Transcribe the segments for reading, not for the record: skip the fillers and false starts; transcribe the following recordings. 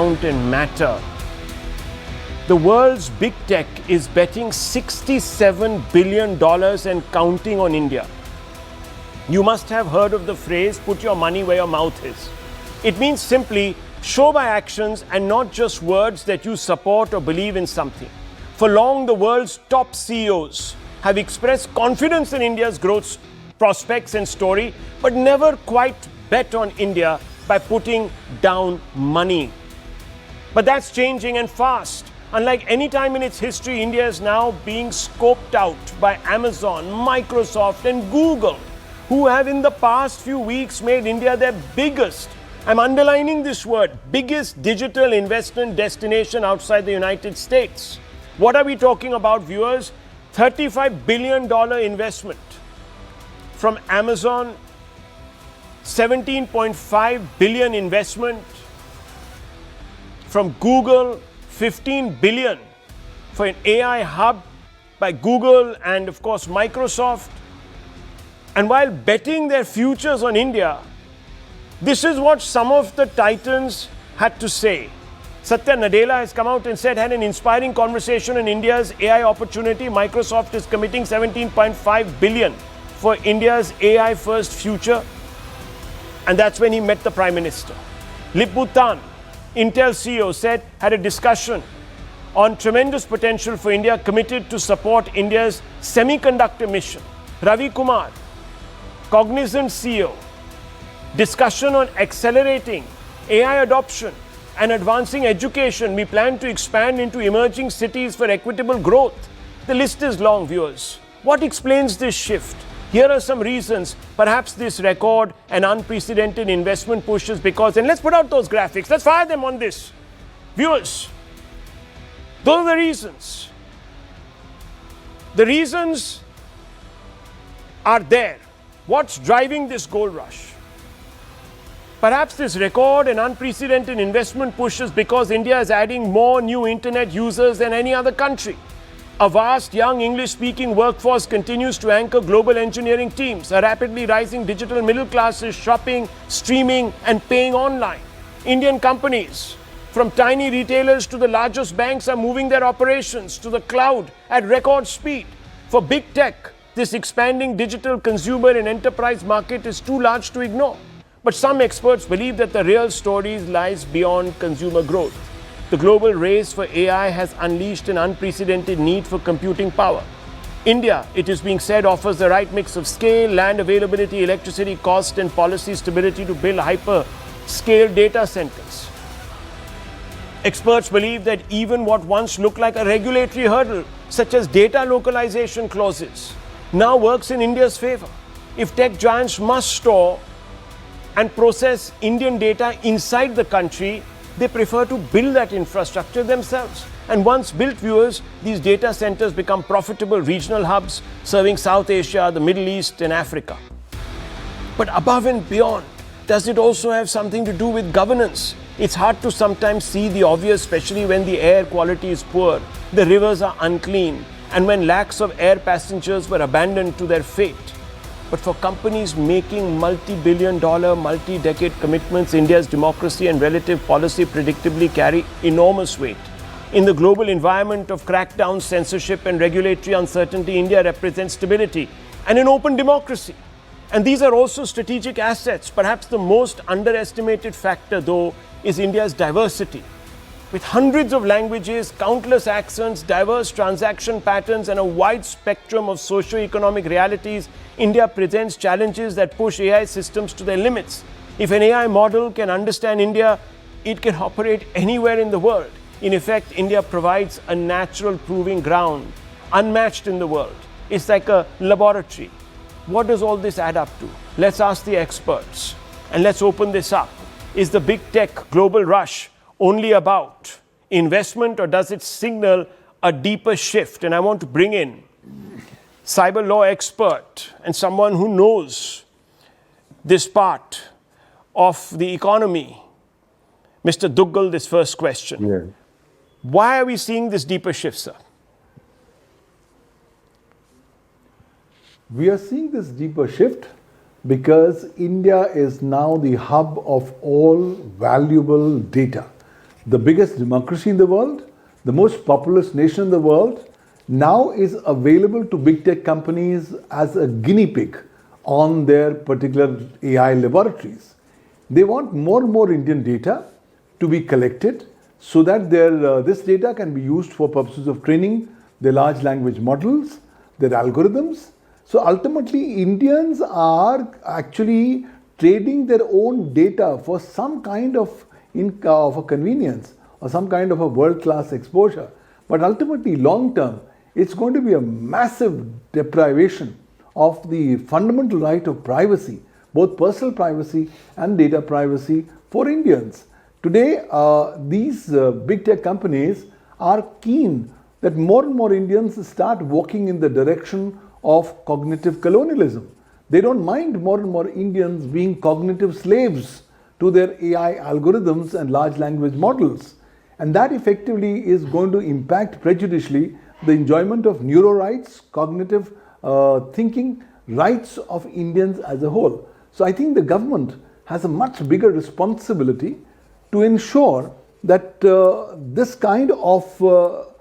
count and matter. The world's big tech is betting $67 billion and counting on India. You must have heard of the phrase, put your money where your mouth is. It means simply show by actions and not just words that you support or believe in something. For long, the world's top CEOs have expressed confidence in India's growth prospects and story, but never quite bet on India by putting down money. But that's changing and fast. Unlike any time in its history, India is now being scoped out by Amazon, Microsoft, and Google, who have in the past few weeks made India their biggest, I'm underlining this word, biggest digital investment destination outside the United States. What are we talking about, viewers? $35 billion investment from Amazon, 17.5 billion investment from Google, 15 billion for an AI hub by Google and of course Microsoft. And while betting their futures on India, this is what some of the titans had to say. Satya Nadella has come out and said, had an inspiring conversation on India's AI opportunity. Microsoft is committing 17.5 billion for India's AI first future. And that's when he met the Prime Minister. Lip-Bu Tan, Intel CEO, said, had a discussion on tremendous potential for India, committed to support India's semiconductor mission. Ravi Kumar, Cognizant CEO, discussion on accelerating AI adoption and advancing education. We plan to expand into emerging cities for equitable growth. The list is long, viewers. What explains this shift? Here are some reasons. Perhaps this record and unprecedented investment push is because, and let's put out those graphics, let's fire them on this. Viewers, those are the reasons. The reasons are there. What's driving this gold rush? Perhaps this record and unprecedented investment push is because India is adding more new internet users than any other country. A vast young English-speaking workforce continues to anchor global engineering teams. A rapidly rising digital middle class is shopping, streaming, and paying online. Indian companies, from tiny retailers to the largest banks, are moving their operations to the cloud at record speed. For big tech, this expanding digital consumer and enterprise market is too large to ignore. But some experts believe that the real story lies beyond consumer growth. The global race for AI has unleashed an unprecedented need for computing power. India, it is being said, offers the right mix of scale, land availability, electricity cost, and policy stability to build hyper-scale data centers. Experts believe that even what once looked like a regulatory hurdle, such as data localization clauses, now works in India's favor. If tech giants must store and process Indian data inside the country, they prefer to build that infrastructure themselves. And once built, viewers, these data centers become profitable regional hubs serving South Asia, the Middle East, and Africa. But above and beyond, does it also have something to do with governance? It's hard to sometimes see the obvious, especially when the air quality is poor, the rivers are unclean, and when lakhs of air passengers were abandoned to their fate. But for companies making multi-billion-dollar, multi-decade commitments, India's democracy and relative policy predictably carry enormous weight. In the global environment of crackdown, censorship, and regulatory uncertainty, India represents stability and an open democracy. And these are also strategic assets. Perhaps the most underestimated factor, though, is India's diversity. With hundreds of languages, countless accents, diverse transaction patterns, and a wide spectrum of socio-economic realities, India presents challenges that push AI systems to their limits. If an AI model can understand India, it can operate anywhere in the world. In effect, India provides a natural proving ground, unmatched in the world. It's like a laboratory. What does all this add up to? Let's ask the experts. And let's open this up. Is the big tech global rush only about investment, or does it signal a deeper shift? And I want to bring in cyber law expert and someone who knows this part of the economy. Mr. Duggal, this first question. Yeah. Why are we seeing this deeper shift, sir? We are seeing this deeper shift because India is now the hub of all valuable data. the biggest democracy in the world, the most populous nation in the world, now is available to big tech companies as a guinea pig on their particular AI laboratories. They want more and more Indian data to be collected so that this data can be used for purposes of training their large language models, their algorithms. So ultimately, Indians are actually trading their own data for some kind of a convenience or some kind of a world-class exposure. But ultimately, long term, it's going to be a massive deprivation of the fundamental right of privacy, both personal privacy and data privacy for Indians. Today, these big tech companies are keen that more and more Indians start walking in the direction of cognitive colonialism. They don't mind more and more Indians being cognitive slaves to their AI algorithms and large language models. And that effectively is going to impact prejudicially the enjoyment of neuro rights, cognitive thinking rights of Indians as a whole. So I think the government has a much bigger responsibility to ensure that this kind of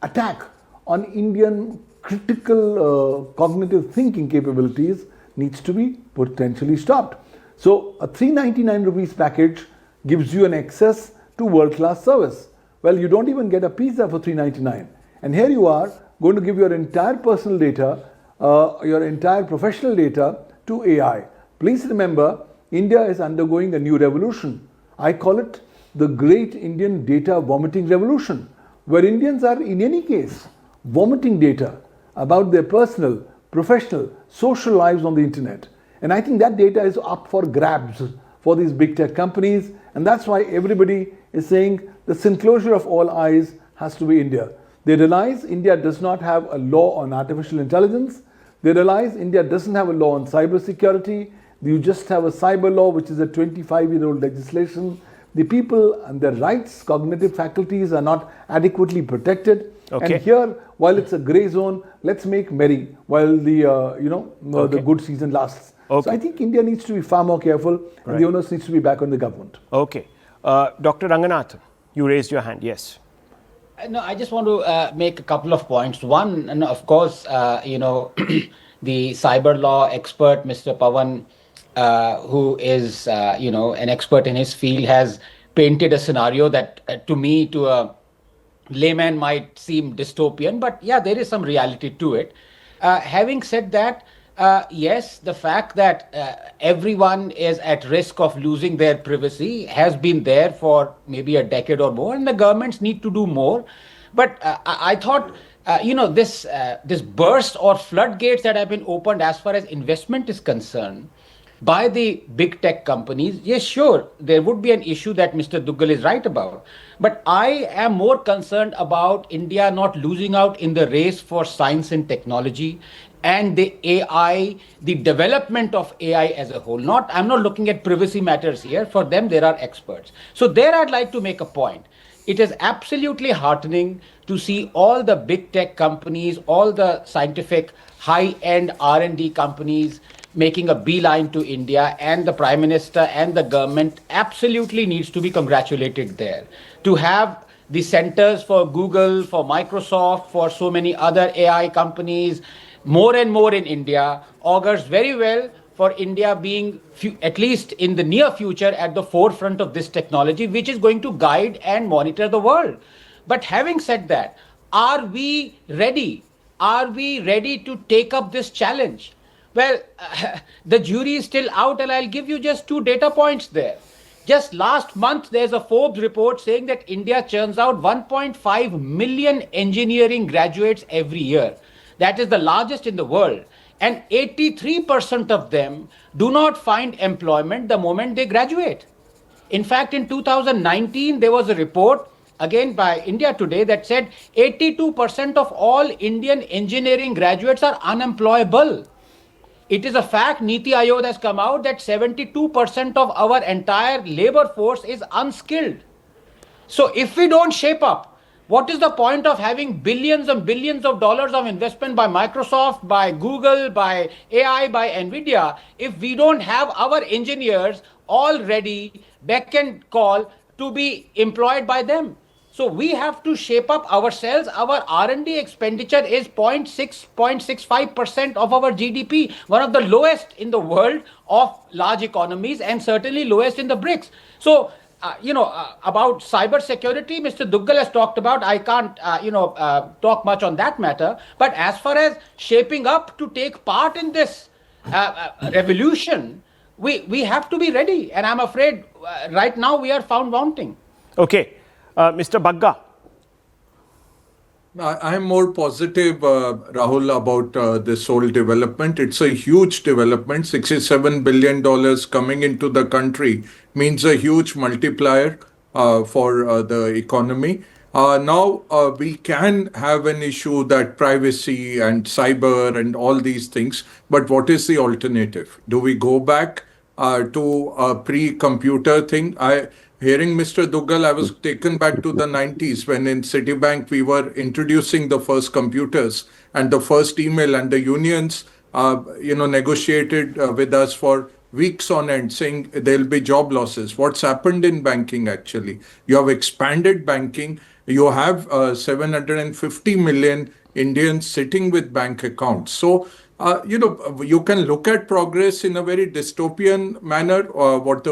attack on Indian critical cognitive thinking capabilities needs to be potentially stopped. So a 399 rupees package gives you an access to world-class service. Well, you don't even get a pizza for 399. And here you are going to give your entire personal data, your entire professional data to AI. Please remember, India is undergoing a new revolution. I call it the Great Indian Data Vomiting Revolution, where Indians are in any case vomiting data about their personal, professional, social lives on the internet. And I think that data is up for grabs for these big tech companies. And that's why everybody is saying the enclosure of all eyes has to be India. They realize India does not have a law on artificial intelligence. They realize India doesn't have a law on cybersecurity. You just have a cyber law, which is a 25-year-old legislation. The people and their rights, cognitive faculties are not adequately protected. Okay. And here, while it's a gray zone, let's make merry while the good season lasts. Okay. So I think India needs to be far more careful, and the onus needs to be back on the government. Okay. Dr. Ranganathan, you raised your hand. Yes. No, I just want to make a couple of points. One, and of course, the cyber law expert, Mr. Pawan, who is, an expert in his field, has painted a scenario that to me, to a layman, might seem dystopian. But yeah, there is some reality to it. Having said that, yes, the fact that everyone is at risk of losing their privacy has been there for maybe a decade or more, and the governments need to do more. But I thought, this burst or floodgates that have been opened as far as investment is concerned by the big tech companies, yes, sure, there would be an issue that Mr. Duggal is right about. But I am more concerned about India not losing out in the race for science and technology and the AI, the development of AI as a whole. I'm not looking at privacy matters here. For them, there are experts. So there I'd like to make a point. It is absolutely heartening to see all the big tech companies, all the scientific high-end R&D companies making a beeline to India, and the Prime Minister and the government absolutely needs to be congratulated there. To have the centers for Google, for Microsoft, for so many other AI companies, more and more in India, augurs very well for India being, at least in the near future, at the forefront of this technology, which is going to guide and monitor the world. But having said that, are we ready? Are we ready to take up this challenge? Well, the jury is still out, and I'll give you just 2 data points there. Just last month, there's a Forbes report saying that India churns out 1.5 million engineering graduates every year. That is the largest in the world. And 83% of them do not find employment the moment they graduate. In fact, in 2019, there was a report, again by India Today, that said 82% of all Indian engineering graduates are unemployable. It is a fact, Niti Aayog has come out, that 72% of our entire labor force is unskilled. So if we don't shape up, what is the point of having billions and billions of dollars of investment by Microsoft, by Google, by AI, by Nvidia, if we don't have our engineers all ready, beck and call, to be employed by them. So we have to shape up ourselves. Our R&D expenditure is 0.65% of our GDP, one of the lowest in the world of large economies and certainly lowest in the BRICS. So, about cyber security, Mr. Duggal has talked about. I can't, talk much on that matter. But as far as shaping up to take part in this revolution, we have to be ready. And I'm afraid right now we are found wanting. Okay. Mr. Bagga. I'm more positive, Rahul, about this whole development. It's a huge development. $67 billion coming into the country means a huge multiplier for the economy. Now, we can have an issue that privacy and cyber and all these things, but what is the alternative? Do we go back to a pre-computer thing? Hearing Mr. Duggal, I was taken back to the 90s when in Citibank we were introducing the first computers and the first email, and the unions, negotiated with us for weeks on end saying there'll be job losses. What's happened in banking actually? You have expanded banking. You have 750 million Indians sitting with bank accounts. So, you can look at progress in a very dystopian manner, what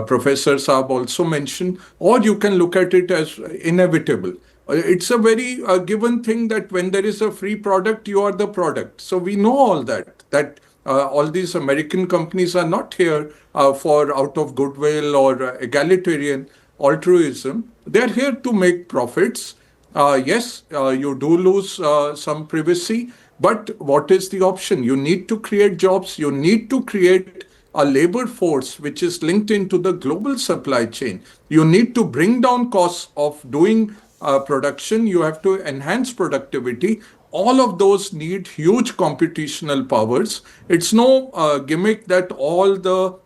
Professor Saab also mentioned, or you can look at it as inevitable. It's a very given thing that when there is a free product, you are the product. So we know all that all these American companies are not here for out of goodwill or egalitarian altruism. They're here to make profits. Yes, you do lose some privacy, but what is the option? You need to create jobs. You need to create a labor force which is linked into the global supply chain. You need to bring down costs of doing production. You have to enhance productivity. All of those need huge computational powers. It's no gimmick that all the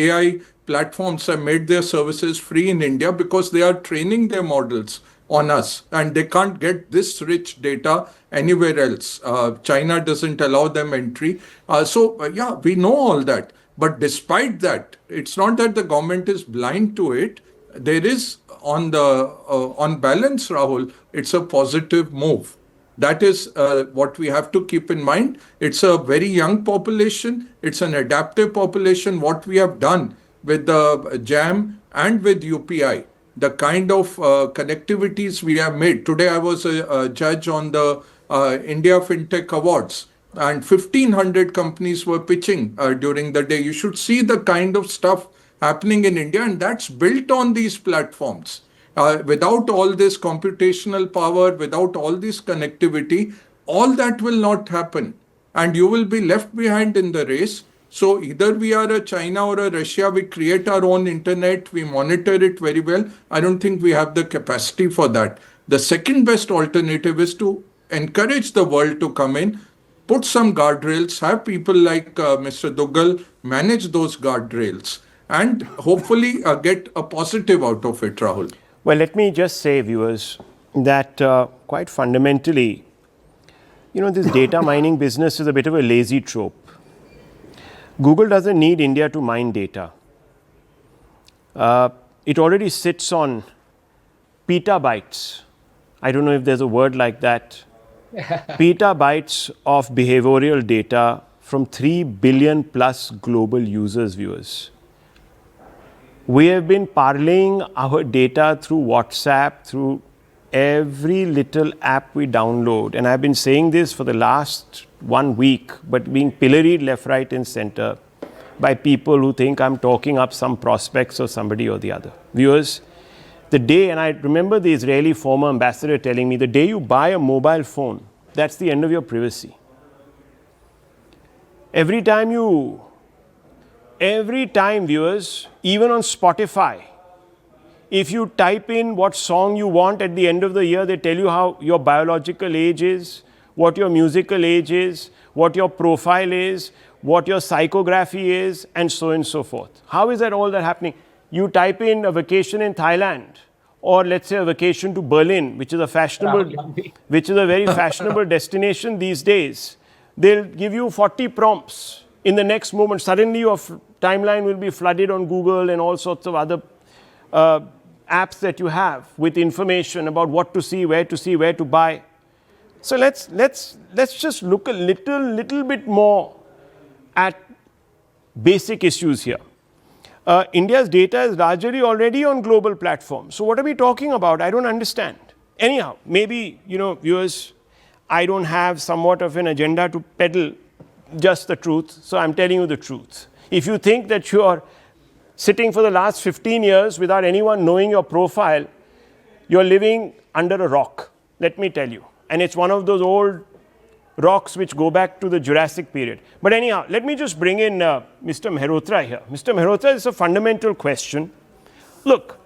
AI platforms have made their services free in India because they are training their models on us and they can't get this rich data anywhere else. China doesn't allow them entry. We know all that. But despite that, it's not that the government is blind to it. There is, on balance, Rahul, it's a positive move. That is what we have to keep in mind. It's a very young population. It's an adaptive population. What we have done with the JAM and with UPI, the kind of connectivities we have made. Today, I was a judge on the India FinTech Awards, and 1,500 companies were pitching during the day. You should see the kind of stuff happening in India, and that's built on these platforms. Without all this computational power, without all this connectivity, all that will not happen. And you will be left behind in the race. So either we are a China or a Russia, we create our own internet, we monitor it very well. I don't think we have the capacity for that. The second best alternative is to encourage the world to come in, put some guardrails, have people like Mr. Duggal manage those guardrails, and hopefully get a positive out of it, Rahul. Well, let me just say, viewers, that quite fundamentally, this data mining business is a bit of a lazy trope. Google doesn't need India to mine data. It already sits on petabytes. I don't know if there's a word like that. Petabytes of behavioral data from 3 billion plus global users, viewers. We have been parlaying our data through WhatsApp, through every little app we download. And I've been saying this for the last 1 week, but being pilloried left, right, and center by people who think I'm talking up some prospects or somebody or the other. Viewers, the day, and I remember the Israeli former ambassador telling me, the day you buy a mobile phone, that's the end of your privacy. Every time, viewers, even on Spotify, if you type in what song you want at the end of the year, they tell you how your biological age is, what your musical age is, what your profile is, what your psychography is, and so on and so forth. How is that all that happening? You type in a vacation in Thailand, or let's say a vacation to Berlin, which is a very fashionable destination these days. They'll give you 40 prompts. in the next moment, suddenly your timeline will be flooded on Google and all sorts of other apps that you have with information about what to see, where to buy. So let's just look a little bit more at basic issues here. India's data is largely already on global platforms. So what are we talking about? I don't understand. Anyhow, maybe, viewers, I don't have somewhat of an agenda to peddle just the truth, so I'm telling you the truth. If you think that you're sitting for the last 15 years without anyone knowing your profile, you're living under a rock, let me tell you. And it's one of those old rocks which go back to the Jurassic period. But anyhow, let me just bring in Mr. Mehrotra here. Mr. Mehrotra, it's a fundamental question. Look,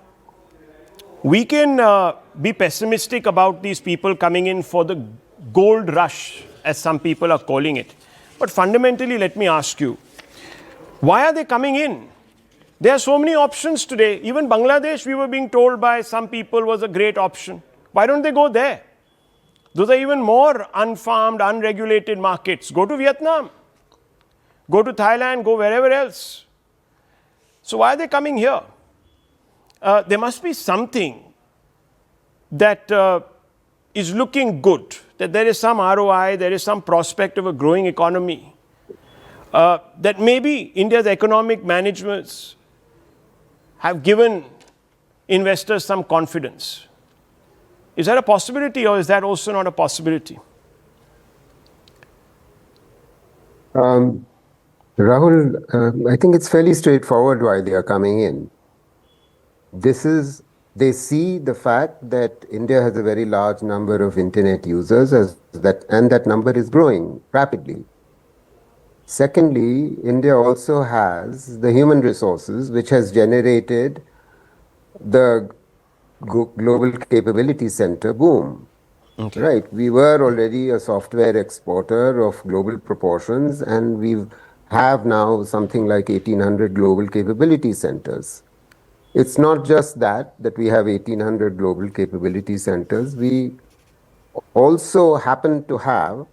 we can be pessimistic about these people coming in for the gold rush, as some people are calling it. But fundamentally, let me ask you, why are they coming in? There are so many options today. Even Bangladesh, we were being told by some people, was a great option. Why don't they go there? Those are even more unfarmed, unregulated markets. Go to Vietnam. Go to Thailand. Go wherever else. So why are they coming here? There must be something that is looking good, that there is some ROI, there is some prospect of a growing economy, that maybe India's economic managements have given investors some confidence. Is that a possibility, or is that also not a possibility? Rahul, I think it's fairly straightforward why they are coming in. They see the fact that India has a very large number of internet users and that number is growing rapidly. Secondly, India also has the human resources which has generated the global capability center boom. Okay. Right. We were already a software exporter of global proportions, and we have now something like 1,800 global capability centers. It's not just that we have 1,800 global capability centers. We also happen to have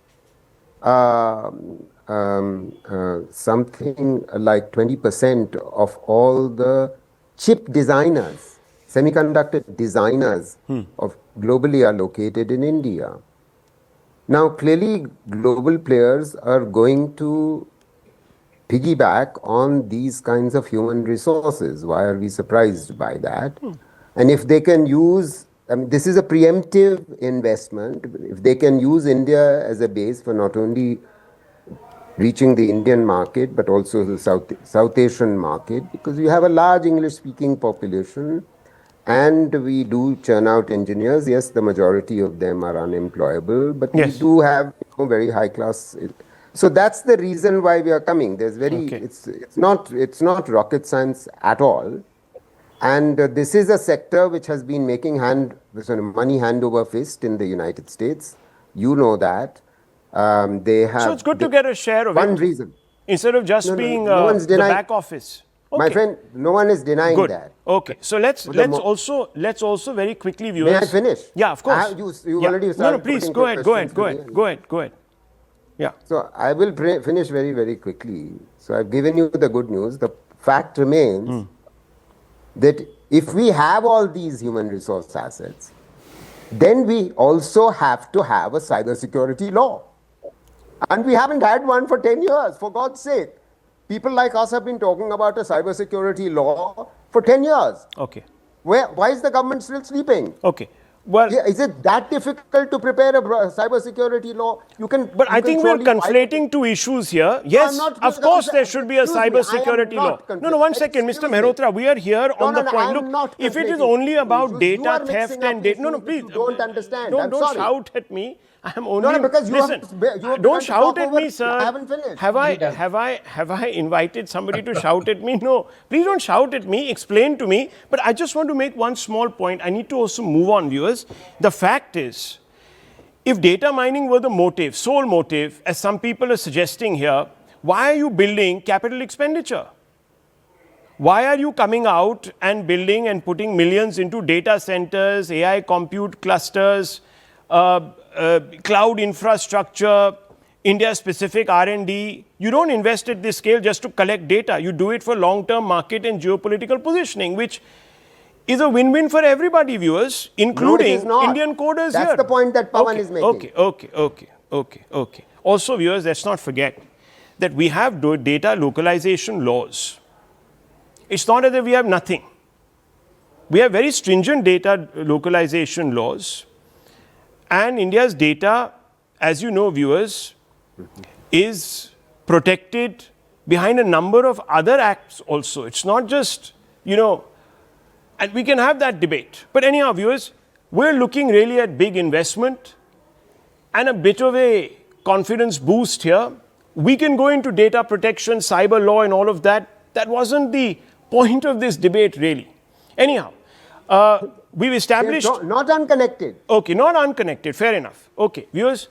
something like 20% of all the chip designers, semiconductor designers of globally are located in India. Now, clearly, global players are going to piggyback on these kinds of human resources. Why are we surprised by that? And if they can use, this is a preemptive investment. If they can use India as a base for not only reaching the Indian market, but also the South Asian market, because we have a large English-speaking population, and we do churn out engineers. Yes, the majority of them are unemployable, but yes, we do have very high-class. So that's the reason why we are coming. There's it's not rocket science at all, and this is a sector which has been making money hand over fist in the United States. You know that. They have. So it's good to get a share of one reason instead of just being the back office. Okay. My friend, no one is denying that. Okay, so let's also very quickly, viewers. May I finish? Yeah, of course. You already started. No, please go ahead. Yeah. So I will finish very, very quickly. So I've given you the good news. The fact remains that if we have all these human resource assets, then we also have to have a cybersecurity law. And we haven't had one for 10 years, for God's sake. People like us have been talking about a cybersecurity law for 10 years. Okay. Why is the government still sleeping? Okay. Well, is it that difficult to prepare a cybersecurity law? But I think we're conflating two issues here. Yes, of course there should be a cybersecurity law. No, one second, Mr. Mehrotra. We are here on the point. Look, if it is only about data theft and data, please don't understand. Don't shout at me. I am only. No, because don't shout at me, sir. I haven't finished. Have I invited somebody to shout at me? No. Please don't shout at me. Explain to me. But I just want to make one small point. I need to also move on, viewers. The fact is, if data mining were the motive, sole motive, as some people are suggesting here, why are you building capital expenditure? Why are you coming out and building and putting millions into data centers, AI compute clusters, cloud infrastructure, India-specific R&D. You don't invest at this scale just to collect data. You do it for long-term market and geopolitical positioning, which is a win-win for everybody, viewers, including Indian coders here. That's the point that Pawan is making. Okay. Also, viewers, let's not forget that we have data localization laws. It's not as if we have nothing. We have very stringent data localization laws, and India's data, as you know, viewers, is protected behind a number of other acts also. It's not just, and we can have that debate. But anyhow, viewers, we're looking really at big investment and a bit of a confidence boost here. We can go into data protection, cyber law and all of that. That wasn't the point of this debate, really. Anyhow, we've established... Not unconnected. Okay, not unconnected, fair enough. Okay, viewers,